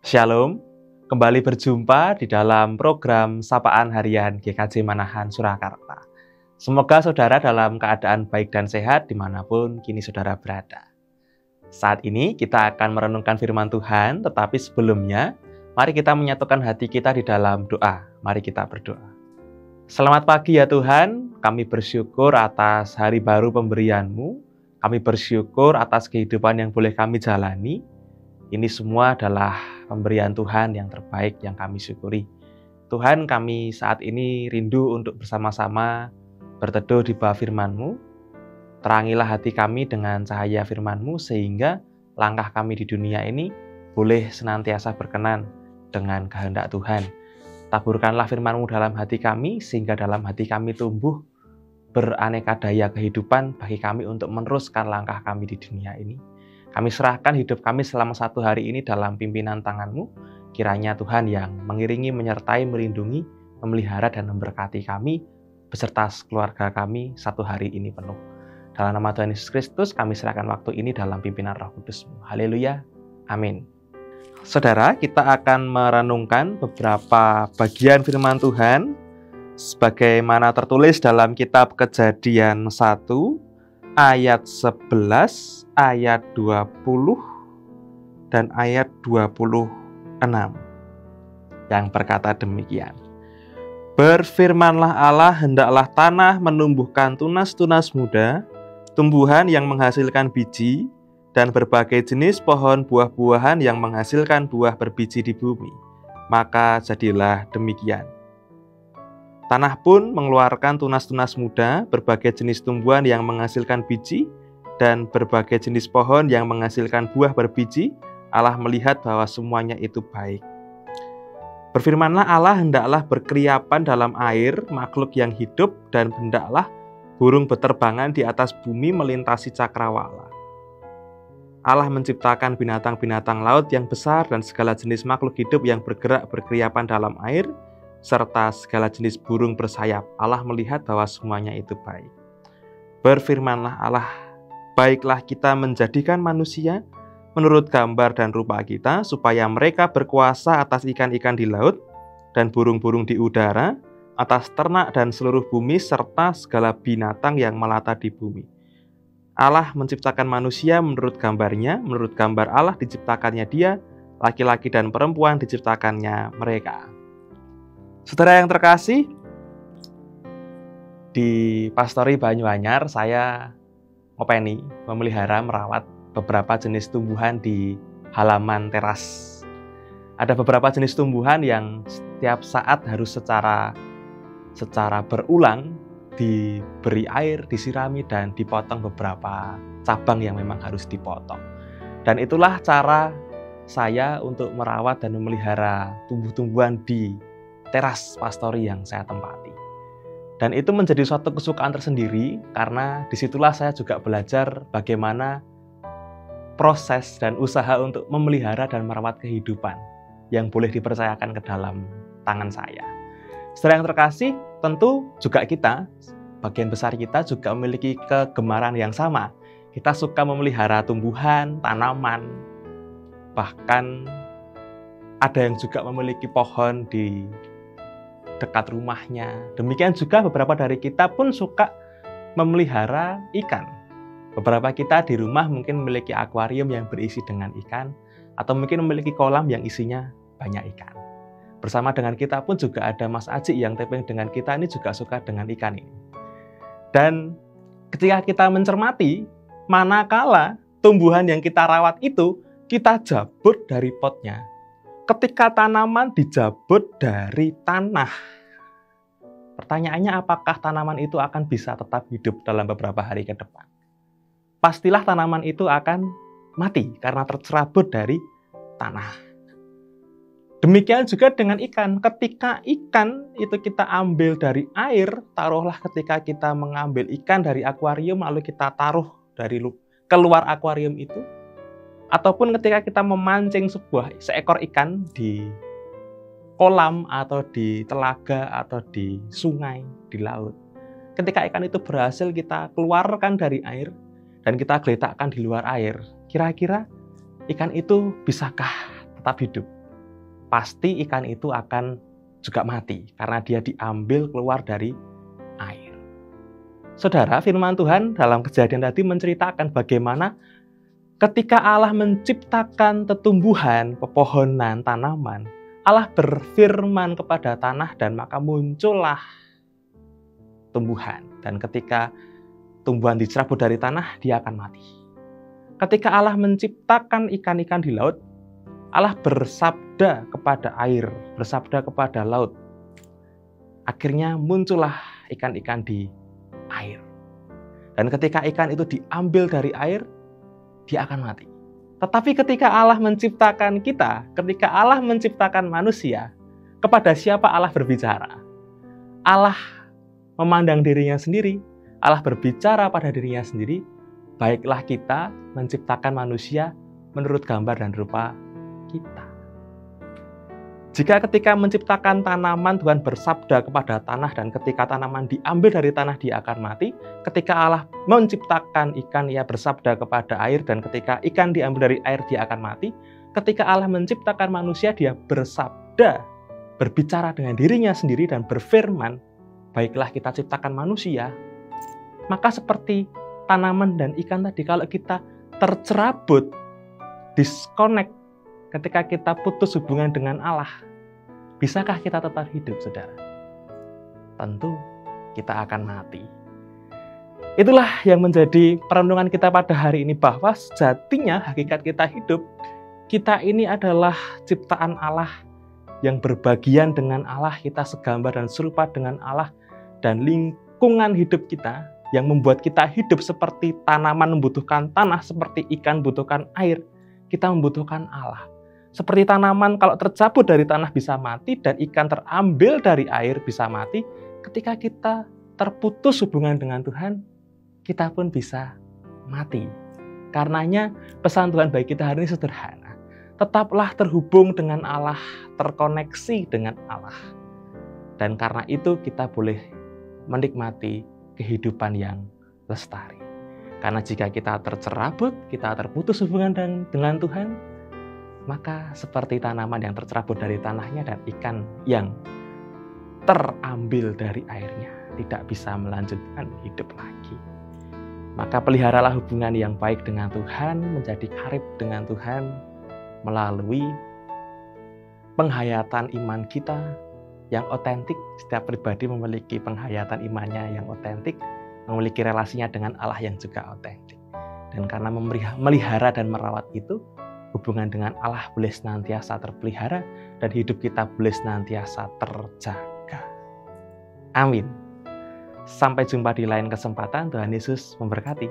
Shalom, kembali berjumpa di dalam program Sapaan Harian GKJ Manahan Surakarta. Semoga saudara dalam keadaan baik dan sehat dimanapun kini saudara berada. Saat ini kita akan merenungkan firman Tuhan, tetapi sebelumnya mari kita menyatukan hati kita di dalam doa. Mari kita berdoa. Selamat pagi ya Tuhan, kami bersyukur atas hari baru pemberian-Mu. Kami bersyukur atas kehidupan yang boleh kami jalani. Ini semua adalah pemberian Tuhan yang terbaik yang kami syukuri. Tuhan, kami saat ini rindu untuk bersama-sama berteduh di bawah firman-Mu. Terangilah hati kami dengan cahaya firman-Mu sehingga langkah kami di dunia ini boleh senantiasa berkenan dengan kehendak Tuhan. Taburkanlah firman-Mu dalam hati kami sehingga dalam hati kami tumbuh beraneka daya kehidupan bagi kami untuk meneruskan langkah kami di dunia ini. Kami serahkan hidup kami selama satu hari ini dalam pimpinan tangan-Mu. Kiranya Tuhan yang mengiringi, menyertai, melindungi, memelihara, dan memberkati kami beserta keluarga kami satu hari ini penuh. Dalam nama Tuhan Yesus Kristus, kami serahkan waktu ini dalam pimpinan Roh Kudus-Mu. Haleluya. Amin. Saudara, kita akan merenungkan beberapa bagian firman Tuhan sebagaimana tertulis dalam kitab Kejadian 1, ayat 11, ayat 20, dan ayat 26, yang berkata demikian. Berfirmanlah Allah, hendaklah tanah menumbuhkan tunas-tunas muda, tumbuhan yang menghasilkan biji, dan berbagai jenis pohon buah-buahan yang menghasilkan buah berbiji di bumi. Maka jadilah demikian. Tanah pun mengeluarkan tunas-tunas muda, berbagai jenis tumbuhan yang menghasilkan biji, dan berbagai jenis pohon yang menghasilkan buah berbiji. Allah melihat bahwa semuanya itu baik. Berfirmanlah Allah, hendaklah berkeriapan dalam air makhluk yang hidup, dan hendaklah burung beterbangan di atas bumi melintasi cakrawala. Allah menciptakan binatang-binatang laut yang besar dan segala jenis makhluk hidup yang bergerak berkeriapan dalam air, serta segala jenis burung bersayap. Allah melihat bahwa semuanya itu baik. Berfirmanlah Allah, baiklah kita menjadikan manusia menurut gambar dan rupa kita, supaya mereka berkuasa atas ikan-ikan di laut dan burung-burung di udara, atas ternak dan seluruh bumi, serta segala binatang yang melata di bumi. Allah menciptakan manusia menurut gambarnya, menurut gambar Allah diciptakannya dia, laki-laki dan perempuan diciptakannya mereka. Saudara yang terkasih, di Pastori Banyuanyar saya ngopeni, memelihara, merawat beberapa jenis tumbuhan di halaman teras. Ada beberapa jenis tumbuhan yang setiap saat harus secara berulang diberi air, disirami, dan dipotong beberapa cabang yang memang harus dipotong. Dan itulah cara saya untuk merawat dan memelihara tumbuh-tumbuhan di teras pastori yang saya tempati. Dan itu menjadi suatu kesukaan tersendiri karena disitulah saya juga belajar bagaimana proses dan usaha untuk memelihara dan merawat kehidupan yang boleh dipercayakan ke dalam tangan saya. Saudara yang terkasih, tentu juga kita, bagian besar kita juga memiliki kegemaran yang sama. Kita suka memelihara tumbuhan, tanaman, bahkan ada yang juga memiliki pohon di dekat rumahnya. Demikian juga beberapa dari kita pun suka memelihara ikan. Beberapa kita di rumah mungkin memiliki akuarium yang berisi dengan ikan, atau mungkin memiliki kolam yang isinya banyak ikan. Bersama dengan kita pun juga ada Mas Aji yang taping dengan kita ini juga suka dengan ikan ini. Dan ketika kita mencermati, manakala tumbuhan yang kita rawat itu kita jabut dari potnya. Ketika tanaman dijabut dari tanah, pertanyaannya apakah tanaman itu akan bisa tetap hidup dalam beberapa hari ke depan? Pastilah tanaman itu akan mati karena tercerabut dari tanah. Demikian juga dengan ikan. Ketika ikan itu kita ambil dari air, taruhlah ketika kita mengambil ikan dari akuarium lalu kita taruh dari keluar akuarium itu, ataupun ketika kita memancing seekor ikan di kolam atau di telaga atau di sungai, di laut. Ketika ikan itu berhasil kita keluarkan dari air dan kita geletakkan di luar air, kira-kira ikan itu bisakah tetap hidup? pasti ikan itu akan juga mati karena dia diambil keluar dari air. Saudara, firman Tuhan dalam Kejadian tadi menceritakan bagaimana ketika Allah menciptakan tumbuhan, pepohonan, tanaman, Allah berfirman kepada tanah dan maka muncullah tumbuhan. Dan ketika tumbuhan dicerabut dari tanah, dia akan mati. Ketika Allah menciptakan ikan-ikan di laut, Allah bersabda kepada air, bersabda kepada laut. Akhirnya muncullah ikan-ikan di air. Dan ketika ikan itu diambil dari air, dia akan mati. Tetapi ketika Allah menciptakan kita, ketika Allah menciptakan manusia, kepada siapa Allah berbicara? Allah memandang dirinya sendiri, Allah berbicara pada dirinya sendiri, baiklah kita menciptakan manusia menurut gambar dan rupa kita. Jika ketika menciptakan tanaman Tuhan bersabda kepada tanah dan ketika tanaman diambil dari tanah dia akan mati, ketika Allah menciptakan ikan ia bersabda kepada air dan ketika ikan diambil dari air dia akan mati, ketika Allah menciptakan manusia dia bersabda, berbicara dengan dirinya sendiri dan berfirman, baiklah kita ciptakan manusia. Maka seperti tanaman dan ikan tadi, kalau kita tercerabut, disconnect, ketika kita putus hubungan dengan Allah, bisakah kita tetap hidup, saudara? Tentu kita akan mati. Itulah yang menjadi perenungan kita pada hari ini, bahwa sejatinya hakikat kita hidup, kita ini adalah ciptaan Allah yang berbagian dengan Allah, kita segambar dan serupa dengan Allah, dan lingkungan hidup kita yang membuat kita hidup seperti tanaman membutuhkan tanah, seperti ikan membutuhkan air, kita membutuhkan Allah. Seperti tanaman kalau tercabut dari tanah bisa mati dan ikan terambil dari air bisa mati, ketika kita terputus hubungan dengan Tuhan, kita pun bisa mati. Karenanya pesan Tuhan bagi kita hari ini sederhana. Tetaplah terhubung dengan Allah, terkoneksi dengan Allah. Dan karena itu kita boleh menikmati kehidupan yang lestari. Karena jika kita tercerabut, kita terputus hubungan dengan Tuhan, maka seperti tanaman yang tercerabut dari tanahnya dan ikan yang terambil dari airnya tidak bisa melanjutkan hidup lagi. Maka peliharalah hubungan yang baik dengan Tuhan, menjadi karib dengan Tuhan melalui penghayatan iman kita yang otentik. Setiap pribadi memiliki penghayatan imannya yang otentik, memiliki relasinya dengan Allah yang juga otentik. Dan karena memelihara dan merawat itu, hubungan dengan Allah boleh senantiasa terpelihara dan hidup kita boleh senantiasa terjaga. Amin. Sampai jumpa di lain kesempatan. Tuhan Yesus memberkati.